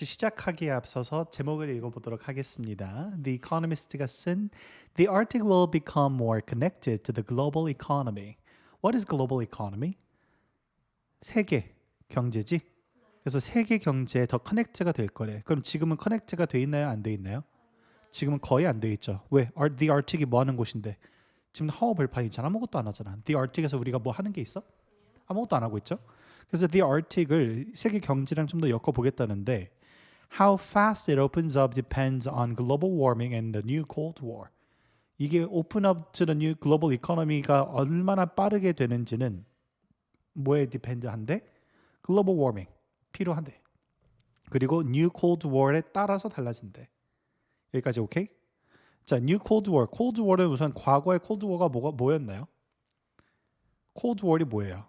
시작하기에 앞서서 제목을 읽어보도록 하겠습니다. The Economist가 쓴 The Arctic will become more connected to the global economy. What is global economy? 세계 경제지. 그래서 세계 경제에 더 커넥트가 될 거래. 그럼 지금은 커넥트가 돼 있나요? 안 돼 있나요? 지금은 거의 안 돼 있죠. 왜? The Arctic이 뭐 하는 곳인데? 지금 하워벌판이잖아. 아무것도 안 하잖아. The Arctic에서 우리가 뭐 하는 게 있어? 아무것도 안 하고 있죠. 그래서 The Arctic을 세계 경제랑 좀 더 엮어보겠다는데 How fast it opens up depends on global warming and the new Cold War. 이게 open up to the new global economy가 얼마나 빠르게 되는지는 뭐에 depend한데? global warming 필요한데. 그리고 new Cold War에 따라서 달라진대. 여기까지 오케이? 자, new Cold War. Cold War은 우선 과거의 Cold War가 뭐였나요? Cold War이 뭐예요?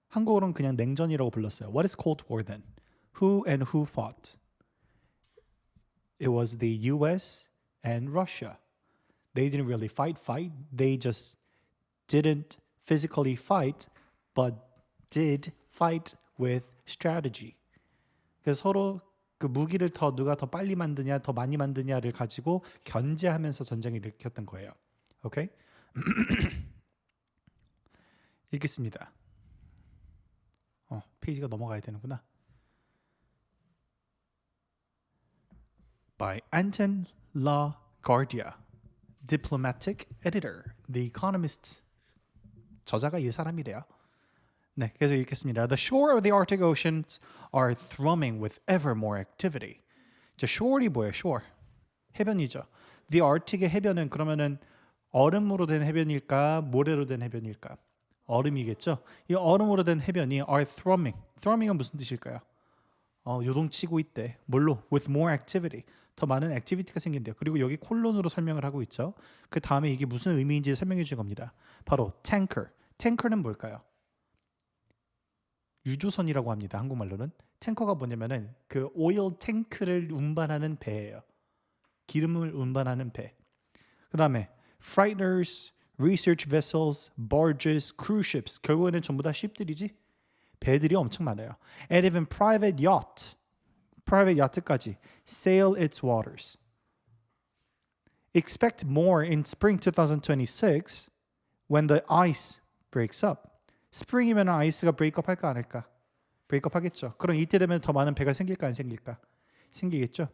한국어로는 그냥 냉전이라고 불렀어요. What is Cold War then? Who and who fought? It was the US and Russia. They didn't really fight. They just didn't physically fight, but did fight with strategy. 그래서 서로 그 무기를 누가 더 빨리 만드냐, 더 많이 만드냐를 가지고 견제하면서 전쟁을 일으켰던 거예요. 오케이? 읽겠습니다. 페이지가 넘어가야 되는구나. By Anton LaGuardia, diplomatic editor, The Economist. 저자가 이 사람이래요. 네, 계속 읽겠습니다. The shore of the Arctic oceans are thrumming with ever more activity. 저 shore이 뭐예요? shore. 해변이죠. The Arctic의 해변은 그러면은 얼음으로 된 해변일까? 모래로 된 해변일까? 얼음이겠죠. 이 얼음으로 된 해변이 are thrumming. thrumming은 무슨 뜻일까요? 요동치고 있대. 뭘로? With more activity. 더 많은 액티비티가 생긴대요. 그리고 여기 콜론으로 설명을 하고 있죠. 그 다음에 이게 무슨 의미인지 설명해 준 겁니다. 바로 tanker. tanker는 뭘까요? 유조선이라고 합니다. 한국말로는. 탱커가 뭐냐면은 그 오일 탱크를 운반하는 배예요. 기름을 운반하는 배. 그 다음에 freighters, research vessels, barges, cruise ships. 결국에는 전부 다 ship들이지. 배들이 엄청 많아요. And even private yacht까지 sail its waters. Expect more in spring 2026 when the ice breaks up. 스프링이면 아이스가 브레이크업 할까 안 할까? 브레이크업 하겠죠. 그럼 이때 되면 더 많은 배가 생길까 안 생길까? 생기겠죠.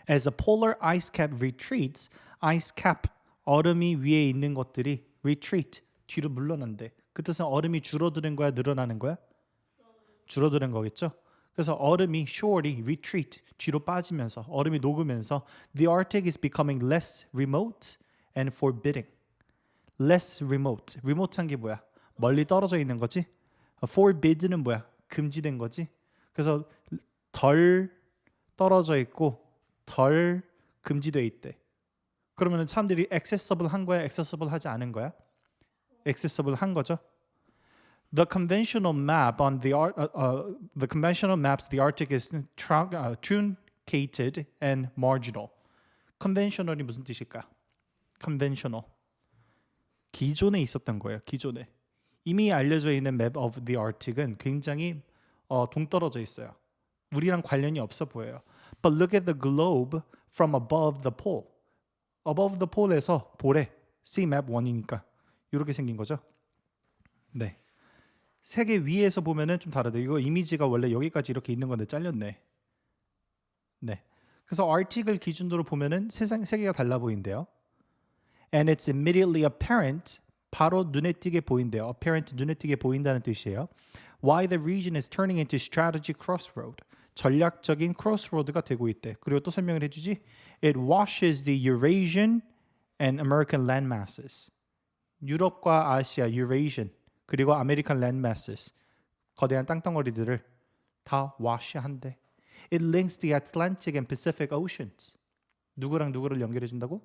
As the polar ice cap retreats, ice cap 얼음이 위에 있는 것들이 retreat 뒤로 물러난대. 그 뜻은 얼음이 줄어드는 거야, 늘어나는 거야? 줄어드는 거겠죠. 그래서 얼음이 shore이 retreat 뒤로 빠지면서 얼음이 녹으면서 the Arctic is becoming less remote and forbidding. less remote. remote한 게 뭐야? 멀리 떨어져 있는 거지. forbid는 뭐야? 금지된 거지. 그래서 덜 떨어져 있고 덜 금지돼 있대. 그러면은 사람들이 accessible 한 거야? accessible 하지 않은 거야? accessible 한 거죠. The conventional maps the Arctic is truncated and marginal. conventional이 무슨 뜻일까? conventional. 기존에 있었던 거예요. 기존에. 이미 알려져 있는 map of the Arctic은 굉장히 동떨어져 있어요. 우리랑 관련이 없어 보여요. But look at the globe from above the pole. above the pole에서 볼에 see map 1이니까 이렇게 생긴 거죠. 네. 세계 위에서 보면은 좀 다르다. 이거 이미지가 원래 여기까지 이렇게 있는 건데 잘렸네. 네. 그래서 Arctic을 기준으로 보면은 세계가 달라 보인대요. And it's immediately apparent. 바로 눈에 띄게 보인대요. apparent 눈에 띄게 보인다는 뜻이에요. Why the region is turning into strategy crossroad. 전략적인 crossroad가 되고 있대. 그리고 또 설명을 해주지. It washes the Eurasian and American landmasses. 유럽과 아시아, Eurasian 그리고 American landmasses. 거대한 땅덩어리들을 다 wash한대. It links the Atlantic and Pacific Oceans. 누구랑 누구를 연결해 준다고?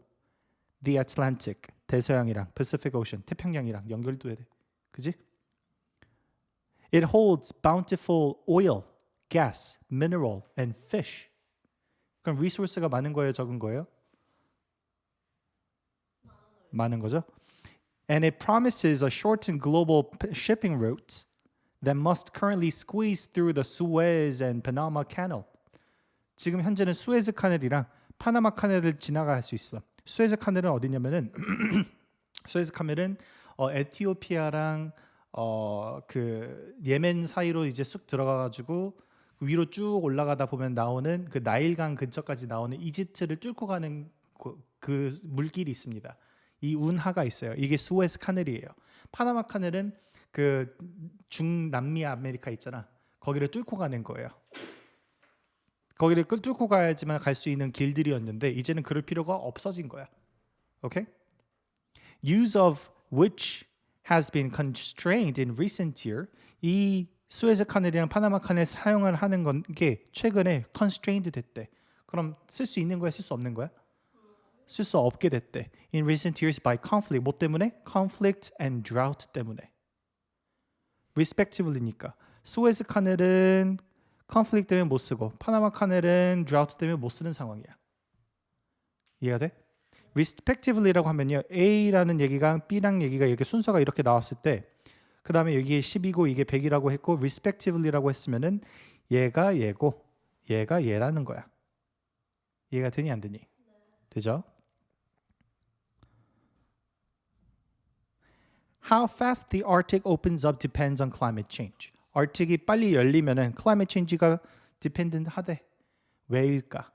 The Atlantic, 대서양이랑 Pacific Ocean, 태평양이랑 연결돼야 돼. 그지? It holds bountiful oil, gas, mineral, and fish. 그럼 리소스가 많은 거예요, 적은 거예요? 많은 거죠. And it promises a shortened global shipping routes that must currently squeeze through the Suez and Panama Canal. 지금 현재는 수에즈 카넬이랑 파나마 카넬을 지나갈 수 있어. 수에즈 카넬은 어디냐면은 수에즈 카넬은 에티오피아랑 그 예멘 사이로 이제 쑥 들어가가지고 위로 쭉 올라가다 보면 나오는 그 나일강 근처까지 나오는 이집트를 뚫고 가는 그 물길이 있습니다. 이 운하가 있어요. 이게 수에즈 카넬이에요. 파나마 카넬은 그 중남미 아메리카 있잖아. 거기를 뚫고 가는 거예요. 거기를 뚫고 가야지만 갈 수 있는 길들이었는데 이제는 그럴 필요가 없어진 거야. 오케이? Use of which has been constrained in recent year. 이 수에즈 카넬이랑 파나마 카넬 사용을 하는 건 게 최근에 constrained 됐대. 그럼 쓸 수 있는 거야, 쓸 수 없는 거야? 쓸 수 없게 됐대. In recent years by conflict. 뭐 때문에? Conflict and drought 때문에. respectively니까. 수에즈 카넬은 conflict 때문에 못 쓰고 파나마 카넬은 drought 때문에 못 쓰는 상황이야. 이해가 돼? respectively라고 하면요. A라는 얘기가 B랑 얘기가 이렇게 순서가 이렇게 나왔을 때 그 다음에 여기 10이고 이게 100이라고 했고 respectively라고 했으면은 얘가 얘고 얘가 얘라는 거야. 이해가 되니 안 되니? 되죠? How fast the Arctic opens up depends on climate change. Arctic이 빨리 열리면은 climate change가 dependent 하대. 왜일까?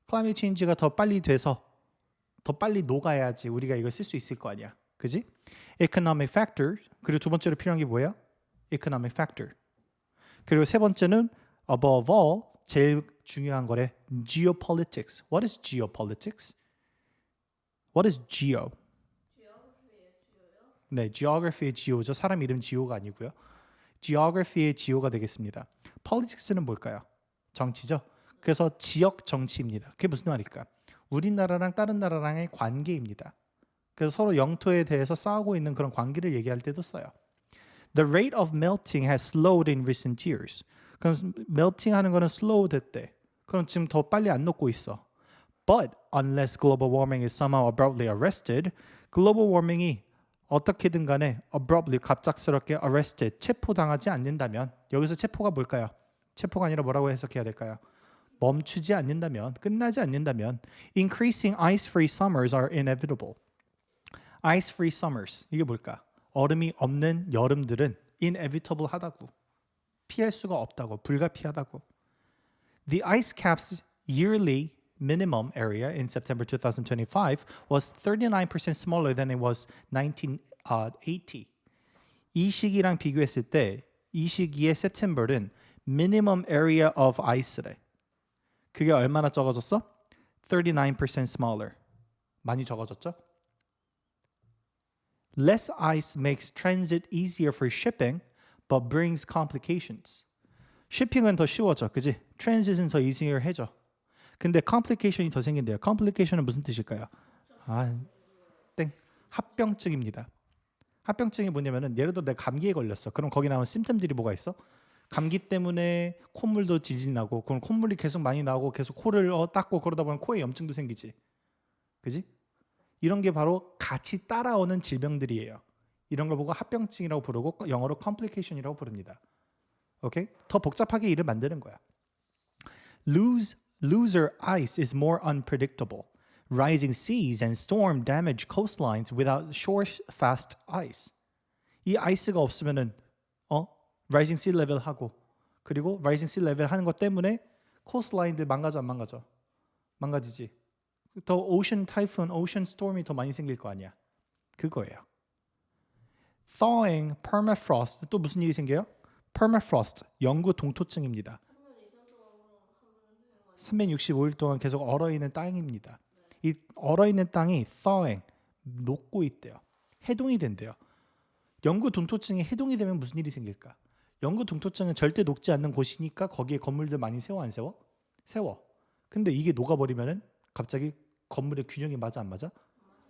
climate change가 더 빨리 돼서 더 빨리 녹아야지 우리가 이걸 쓸 수 있을 거 아니야. 그지? Economic factor. 그리고 두 번째로 필요한 게 뭐예요? Economic factor. 그리고 세 번째는 above all 제일 중요한 거래. Geopolitics. What is geopolitics? What is geo? 네, geography의 geo죠. 사람 이름 geo가 아니고요. geography의 geo가 되겠습니다. politics는 뭘까요? 정치죠. 그래서 지역 정치입니다. 그게 무슨 말일까? 우리나라랑 다른 나라랑의 관계입니다. 그래서 서로 영토에 대해서 싸우고 있는 그런 관계를 얘기할 때도 써요. The rate of melting has slowed in recent years. 그럼 melting 하는 거는 slow 됐대. 그럼 지금 더 빨리 안 녹고 있어. But unless global warming is somehow abruptly arrested, global warming이 어떻게든 간에 abruptly 갑작스럽게 arrested 체포당하지 않는다면 여기서 체포가 뭘까요? 체포가 아니라 뭐라고 해석해야 될까요? 멈추지 않는다면, 끝나지 않는다면 increasing ice-free summers are inevitable. ice-free summers 이게 뭘까? 얼음이 없는 여름들은 inevitable 하다고. 피할 수가 없다고. 불가피하다고. The ice cap's yearly minimum area in September 2025 was 39% smaller than it was 1980. 이 시기랑 비교했을 때 이 시기의 September는 minimum area of ice래. 그게 얼마나 적어졌어? 39% smaller. 많이 적어졌죠? Less ice makes transit easier for shipping, but brings complications. shipping은 더 쉬워져, 그지? transit은 더 easier 해져. 근데 complication이 더 생긴대요. complication은 무슨 뜻일까요? 땡. 합병증입니다. 합병증이 뭐냐면은 예를 들어 내가 감기에 걸렸어. 그럼 거기 나오는 심템들이 뭐가 있어? 감기 때문에 콧물도 지진 나고, 그럼 콧물이 계속 많이 나오고 계속 코를 닦고 그러다 보면 코에 염증도 생기지. 그지? 이런 게 바로 같이 따라오는 질병들이에요. 이런 걸 보고 합병증이라고 부르고 영어로 complication이라고 부릅니다. 오케이? 더 복잡하게 일을 만드는 거야. Looser ice is more unpredictable. Rising seas and storm damage coastlines without shore fast ice. 이 아이스가 없으면은 rising sea level 하고 그리고 rising sea level 하는 것 때문에 코스트라인들 망가져 안 망가져? 망가지지. 더 ocean typhoon, ocean storm이 더 많이 생길 거 아니야. 그거예요. Thawing permafrost 또 무슨 일이 생겨요? permafrost 영구 동토층입니다. 365일 동안 계속 얼어있는 땅입니다. 이 얼어있는 땅이 thawing 녹고 있대요. 해동이 된대요. 영구 동토층이 해동이 되면 무슨 일이 생길까? 영구 동토층은 절대 녹지 않는 곳이니까 거기에 건물들 많이 세워 안 세워? 세워. 근데 이게 녹아버리면은 갑자기 건물의 균형이 맞아 안 맞아?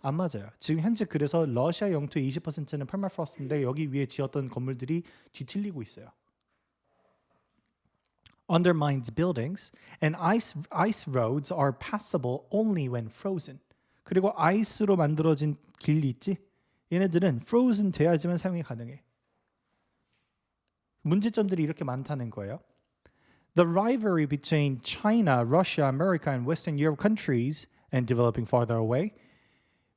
안 맞아요. 지금 현재 그래서 러시아 영토의 20%는 permafrost인데 여기 위에 지었던 건물들이 뒤틀리고 있어요. Undermines buildings and ice roads are passable only when frozen. 그리고 아이스로 만들어진 길이 있지? 얘네들은 frozen 돼야지만 사용이 가능해. 문제점들이 이렇게 많다는 거예요. The rivalry between China, Russia, America, and Western Europe countries and developing farther away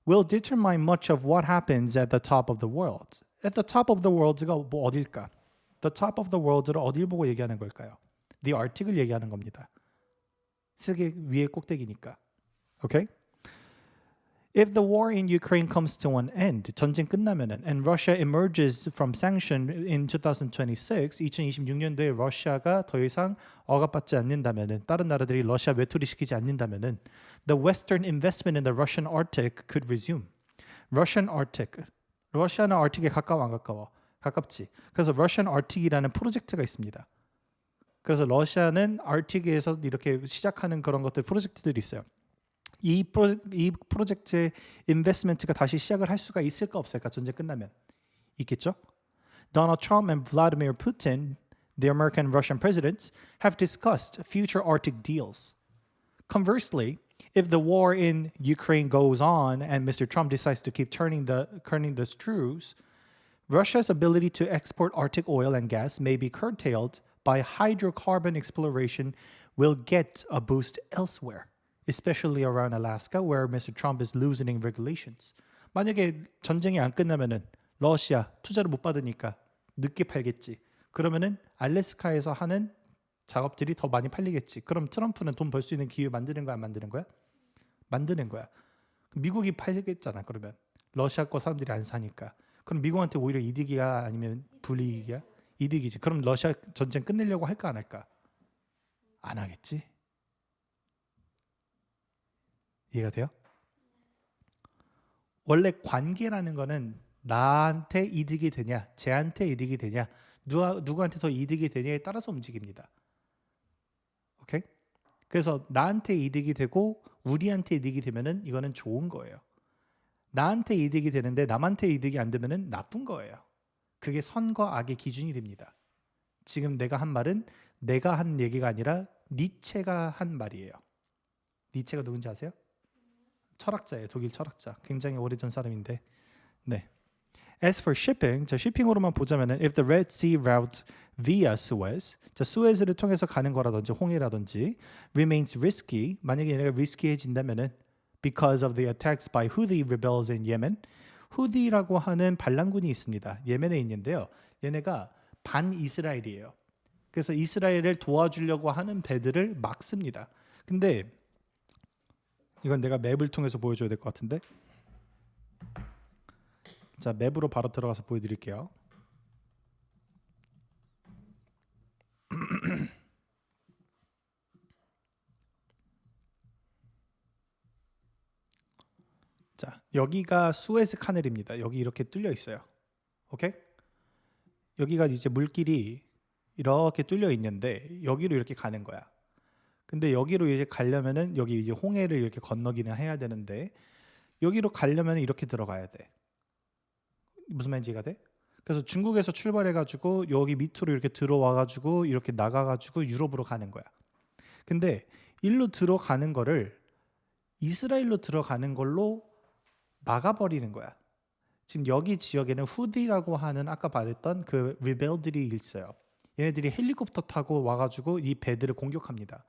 will determine much of what happens at the top of the world. At the top of the world가 뭐 어딜까? The top of the world를 어딜 보고 얘기하는 걸까요? The Arctic을 얘기하는 겁니다. 세계 위의 꼭대기니까. Okay? If the war in Ukraine comes to an end, 전쟁 끝나면은, and Russia emerges from sanction in 2026, 2026년도에 러시아가 더 이상 억압받지 않는다면은, 다른 나라들이 러시아 외투를 시키지 않는다면은, the Western investment in the Russian Arctic could resume. Russian Arctic. 러시아는 아르틱에 가까워 안 가까워? 가깝지. 그래서 Russian Arctic이라는 프로젝트가 있습니다. 그래서 러시아는 아르틱에서 이렇게 시작하는 그런 것들 프로젝트들이 있어요. 이 프로젝트의 인베스트먼트가 다시 시작을 할 수가 있을까 없을까? 전쟁 끝나면 있겠죠? Donald Trump and Vladimir Putin, the American and Russian presidents, have discussed future Arctic deals. Conversely, if the war in Ukraine goes on and Mr. Trump decides to keep turning the screws, Russia's ability to export Arctic oil and gas may be curtailed by hydrocarbon exploration will get a boost elsewhere. Especially around Alaska, where Mr. Trump is loosening regulations. 만약에 전쟁이 안 끝나면은 러시아 투자를 못 받으니까 늦게 팔겠지. 그러면은 알래스카에서 하는 작업들이 더 많이 팔리겠지. 그럼 트럼프는 돈 벌 수 있는 기회 만드는 거야, 안 만드는 거야? 만드는 거야. 미국이 팔겠잖아. 그러면 러시아 거 사람들이 안 사니까. 그럼 미국한테 오히려 이득이야, 아니면 불이익이야? 이득이지. 그럼 러시아 전쟁 끝내려고 할까 안 할까? 안 하겠지. 이해가 돼요? 원래 관계라는 거는 나한테 이득이 되냐, 쟤한테 이득이 되냐, 누구한테 더 이득이 되냐에 따라서 움직입니다. 오케이? 그래서 나한테 이득이 되고 우리한테 이득이 되면은 이거는 좋은 거예요. 나한테 이득이 되는데 남한테 이득이 안 되면은 나쁜 거예요. 그게 선과 악의 기준이 됩니다. 지금 내가 한 말은 내가 한 얘기가 아니라 니체가 한 말이에요. 니체가 누군지 아세요? 철학자예요. 독일 철학자. 굉장히 오래전 사람인데. 네. As for shipping, 자 shipping으로만 보자면은 if the Red Sea route via Suez, 자 수에즈를 통해서 가는 거라든지 홍해라든지 remains risky, 만약에 얘네가 리스키해진다면은 because of the attacks by Houthi rebels in Yemen, 후디라고 하는 반란군이 있습니다. 예멘에 있는데요. 얘네가 반이스라엘이에요. 그래서 이스라엘을 도와주려고 하는 배들을 막습니다. 근데 이건 내가 맵을 통해서 보여줘야 될 것 같은데. 자, 맵으로 바로 들어가서 보여드릴게요. 자, 여기가 수에즈 카넬입니다. 여기 이렇게 뚫려 있어요. 오케이? 여기가 이제 물길이 이렇게 뚫려 있는데 여기로 이렇게 가는 거야. 근데 여기로 이제 가려면은 여기 이제 홍해를 이렇게 건너기는 해야 되는데 여기로 가려면 이렇게 들어가야 돼. 무슨 말인지 이해가 돼? 그래서 중국에서 출발해가지고 여기 밑으로 이렇게 들어와가지고 이렇게 나가가지고 유럽으로 가는 거야. 근데 일로 들어가는 거를 이스라엘로 들어가는 걸로 막아버리는 거야. 지금 여기 지역에는 후디라고 하는 아까 말했던 그 리벨들이 있어요. 얘네들이 헬리콥터 타고 와가지고 이 배들을 공격합니다.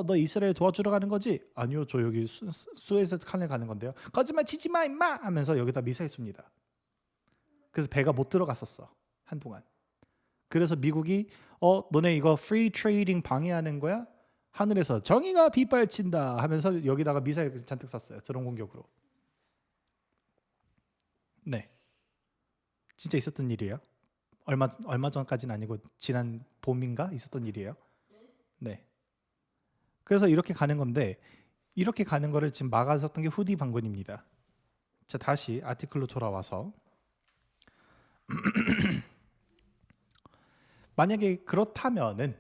너 이스라엘 도와주러 가는 거지? 아니요, 저 여기 수에즈 칸을 가는 건데요. 거짓말 치지 마 임마! 하면서 여기다 미사일 쏩니다. 그래서 배가 못 들어갔었어 한동안. 그래서 미국이 너네 이거 프리 트레이딩 방해하는 거야? 하늘에서 정의가 빗발친다 하면서 여기다가 미사일 잔뜩 쐈어요. 드론 공격으로. 네, 진짜 있었던 일이에요. 얼마 전까지는 아니고 지난 봄인가 있었던 일이에요. 네. 그래서 이렇게 가는 건데 이렇게 가는 거를 지금 막아섰던 게 후디 반군입니다. 자, 다시 아티클로 돌아와서 만약에 그렇다면은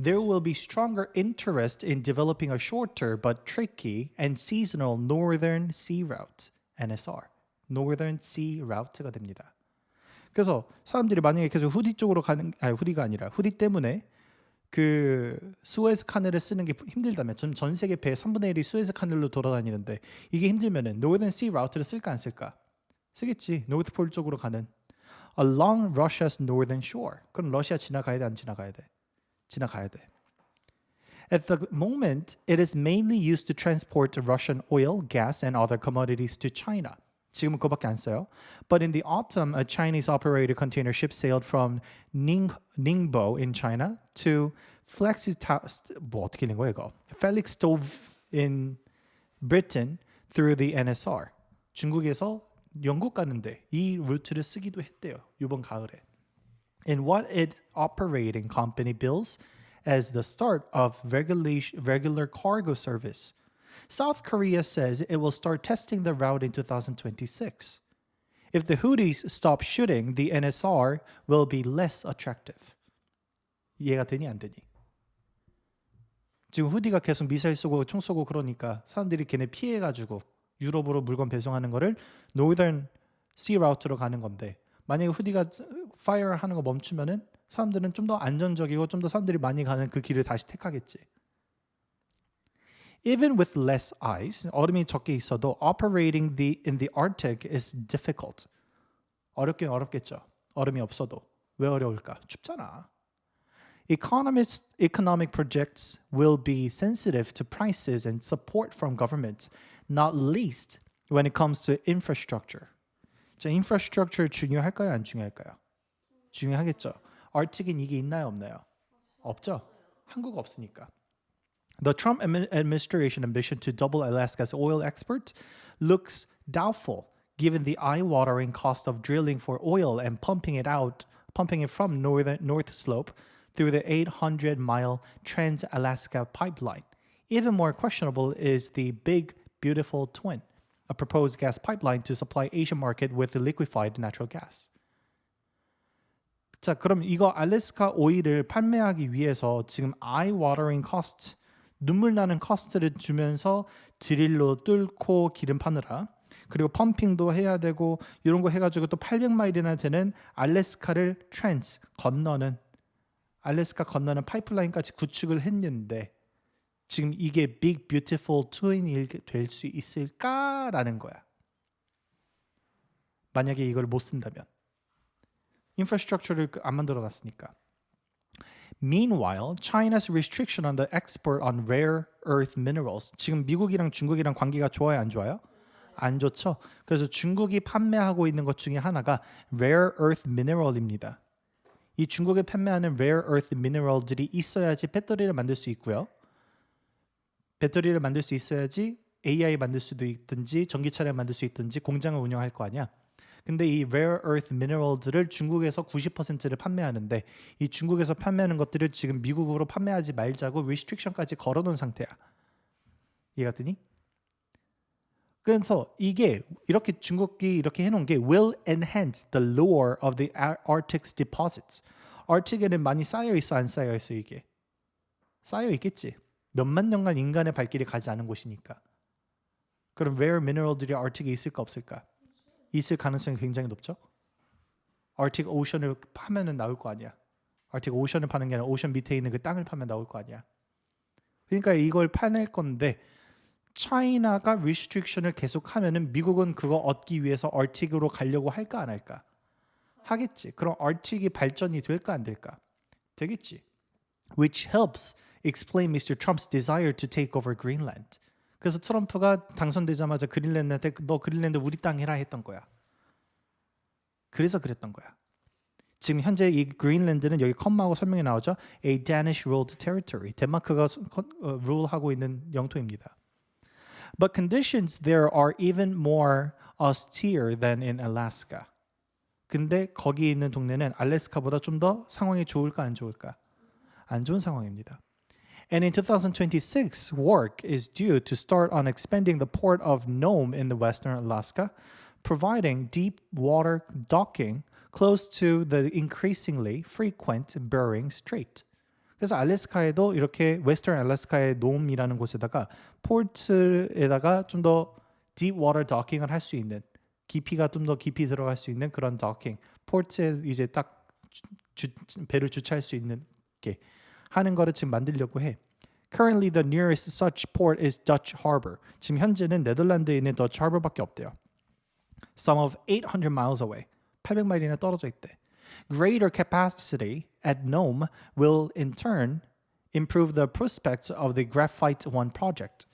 there will be stronger interest in developing a shorter but tricky and seasonal northern sea route, NSR, Northern Sea Route가 됩니다. 그래서 사람들이 만약에 계속 후디 쪽으로 후디가 아니라 후디 때문에 그 수에즈 카넬을 쓰는 게 힘들다면 전 세계 배 3분의 1이 수에즈 카넬로 돌아다니는데 이게 힘들면은 Northern Sea Route를 쓸까 안 쓸까? 쓰겠지. 노스폴 쪽으로 가는 along Russia's northern shore. 그럼 러시아 지나가야 돼, 안 지나가야 돼? 지나가야 돼. At the moment, it is mainly used to transport Russian oil, gas, and other commodities to China. 지금은 그거밖에 안 써요. But in the autumn, a Chinese-operated container ship sailed from Ningbo in China to 어떻게 읽는 거야 이거? Felixstowe in Britain through the NSR. 중국에서 영국 가는데 이 루트를 쓰기도 했대요. 이번 가을에. And what it operating company bills as the start of regular cargo service. South Korea says it will start testing the route in 2026. If the Houthis stop shooting, the NSR will be less attractive. 이해가 되니 안 되니? 지금 후디가 계속 미사일 쏘고 총 쏘고 그러니까 사람들이 걔네 피해가지고 유럽으로 물건 배송하는 거를 Northern Sea Route로 가는 건데 만약에 후디가 fire 하는 거 멈추면은 사람들은 좀 더 안전적이고 좀 더 사람들이 많이 가는 그 길을 다시 택하겠지. Even with less ice, 얼음이 적게 있어도 operating in the Arctic is difficult. 어렵긴 어렵겠죠. 얼음이 없어도. 왜 어려울까? 춥잖아. Economic projects will be sensitive to prices and support from governments, not least when it comes to infrastructure. 자, infrastructure 중요할까요? 안 중요할까요? 중요하겠죠. 아르틱엔 이게 있나요? 없나요? 없죠. 한국 없으니까. The Trump administration ambition to double Alaska's oil export looks doubtful given the eye-watering cost of drilling for oil and pumping it from North Slope through the 800-mile Trans-Alaska pipeline. Even more questionable is the Big Beautiful Twin, a proposed gas pipeline to supply Asian market with liquefied natural gas. 자, 그럼 이거 알래스카 오일을 판매하기 위해서 지금 eye-watering cost, 눈물 나는 코스트를 주면서 드릴로 뚫고 기름 파느라 그리고 펌핑도 해야 되고 이런 거 해가지고 또 800마일이나 되는 알래스카를 알래스카 건너는 파이프라인까지 구축을 했는데 지금 이게 Big Beautiful Twin이 될 수 있을까라는 거야. 만약에 이걸 못 쓴다면. 인프라스트럭처를 안 만들어놨으니까. Meanwhile, China's restriction on the export on rare earth minerals. 지금 미국이랑 중국이랑 관계가 좋아요, 안 좋아요? 안 좋죠. 그래서 중국이 판매하고 있는 것 중에 하나가 rare earth mineral입니다. 이 중국에 판매하는 rare earth mineral들이 있어야지 배터리를 만들 수 있고요. 배터리를 만들 수 있어야지 AI 만들 수도 있든지 전기차를 만들 수 있든지 공장을 운영할 거 아니야. 근데 이 rare earth mineral들을 중국에서 90%를 판매하는데 이 중국에서 판매하는 것들을 지금 미국으로 판매하지 말자고 restriction까지 걸어놓은 상태야. 이해가 되니? 그래서 이게 이렇게 중국이 이렇게 해놓은 게 will enhance the lure of the Arctic's deposits. 아르틱에는 많이 쌓여 있어 안 쌓여 있어 이게? 쌓여 있겠지. 몇만 년간 인간의 발길이 가지 않은 곳이니까. 그럼 rare mineral들이 아르틱에 있을까 없을까? 있을 가능성이 굉장히 높죠. 아르틱 오션을 파면은 나올 거 아니야. 아르틱 오션을 파는 게 아니라 오션 밑에 있는 그 땅을 파면 나올 거 아니야. 그러니까 이걸 파낼 건데 차이나가 restriction을 계속하면은 미국은 그거 얻기 위해서 아르틱으로 가려고 할까 안 할까? 하겠지. 그럼 아르틱이 발전이 될까 안 될까? 되겠지. Which helps explain Mr. Trump's desire to take over Greenland. 그래서 트럼프가 당선되자마자 그린랜드한테 너 그린랜드 우리 땅 해라 했던 거야. 그래서 그랬던 거야. 지금 현재 이 그린랜드는 여기 컴마하고 설명이 나오죠. A Danish ruled territory. 덴마크가 룰하고 있는 영토입니다. But conditions there are even more austere than in Alaska. 근데 거기 있는 동네는 알래스카보다 좀 더 상황이 좋을까 안 좋을까? 안 좋은 상황입니다. And in 2026, work is due to start on expanding the port of Nome in the western Alaska, providing deep water docking close to the increasingly frequent Bering Strait. 그래서 알래스카에도 이렇게 웨스턴 알래스카의 놈이라는 곳에다가 포트에다가 좀 더 deep water docking을 할 수 있는 깊이가 좀 더 깊이 들어갈 수 있는 그런 docking 포트에 이제 딱 배를 주차할 수 있는 게 하는 거를 지금 만들려고 해. Currently the nearest such port is Dutch Harbor. 지금 현재는 네덜란드에 있는 Dutch Harbor밖에 없대요. Some of 800 miles away. 800마일이나 떨어져 있대. Greater capacity at Nome will in turn improve the prospects of the Graphite One project.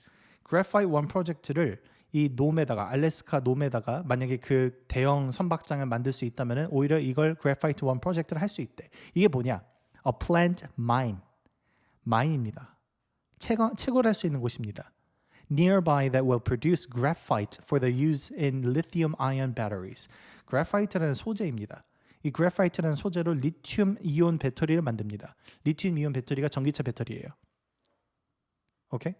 Graphite One 프로젝트를 이 놈에다가 알래스카 놈에다가 만약에 그 대형 선박장을 만들 수 있다면은 오히려 이걸 Graphite One 프로젝트를 할 수 있대. 이게 뭐냐? A plant mine. 마인입니다. 채굴할 수 있는 곳입니다. Nearby that will produce graphite for the use in lithium-ion batteries. graphite라는 소재입니다. 이 graphite라는 소재로 리튬 이온 배터리를 만듭니다. 리튬 이온 배터리가 전기차 배터리예요. 오케이?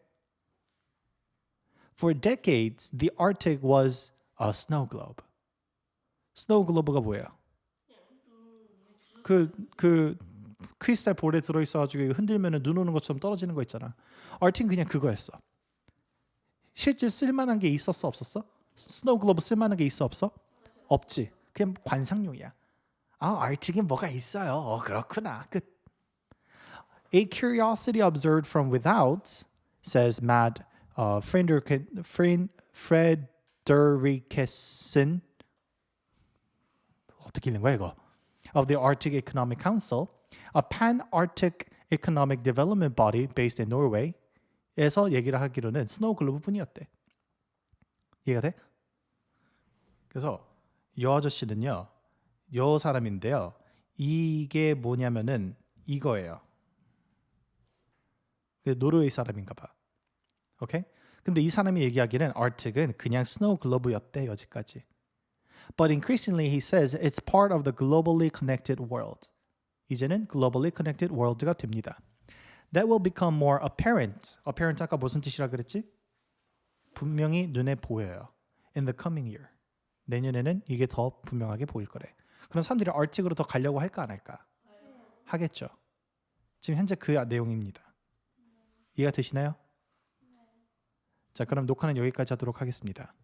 For decades, the Arctic was a snow globe. snow globe가 뭐예요? 그 크리스탈 볼에 들어있어가지고 흔들면은 눈 오는 것처럼 떨어지는 거 있잖아. Arctic은 그냥 그거였어. 실제 쓸만한 게 있었어 없었어? 스노우 글로브 쓸만한 게 있어 없어? 없지. 그냥 관상용이야. 아, Arctic에 뭐가 있어요. 그렇구나. 끝. A curiosity observed from without, says Matt Frederiksen. 어떻게 읽는 거야 이거? Of the Arctic Economic Council, a pan-Arctic economic development body based in Norway. 에서 얘기를 하기로는 스노우 글로브 뿐이었대. 이해가 돼? 그래서 여 아저씨는요, 여 사람인데요. 이게 뭐냐면은 이거예요. 노르웨이 사람인가 봐. 오케이? 근데 이 사람이 얘기하기는 Arctic은 그냥 스노우 글로브였대 여지까지. But increasingly he says it's part of the globally connected world. 이제는 globally connected world가 됩니다. That will become more apparent. Apparent 아까 무슨 뜻이라 그랬지? 분명히 눈에 보여요. In the coming year. 내년에는 이게 더 분명하게 보일 거래. 그럼 사람들이 Arctic으로 더 가려고 할까 안 할까? 하겠죠. 지금 현재 그 내용입니다. 이해가 되시나요? 자, 그럼 녹화는 여기까지 하도록 하겠습니다.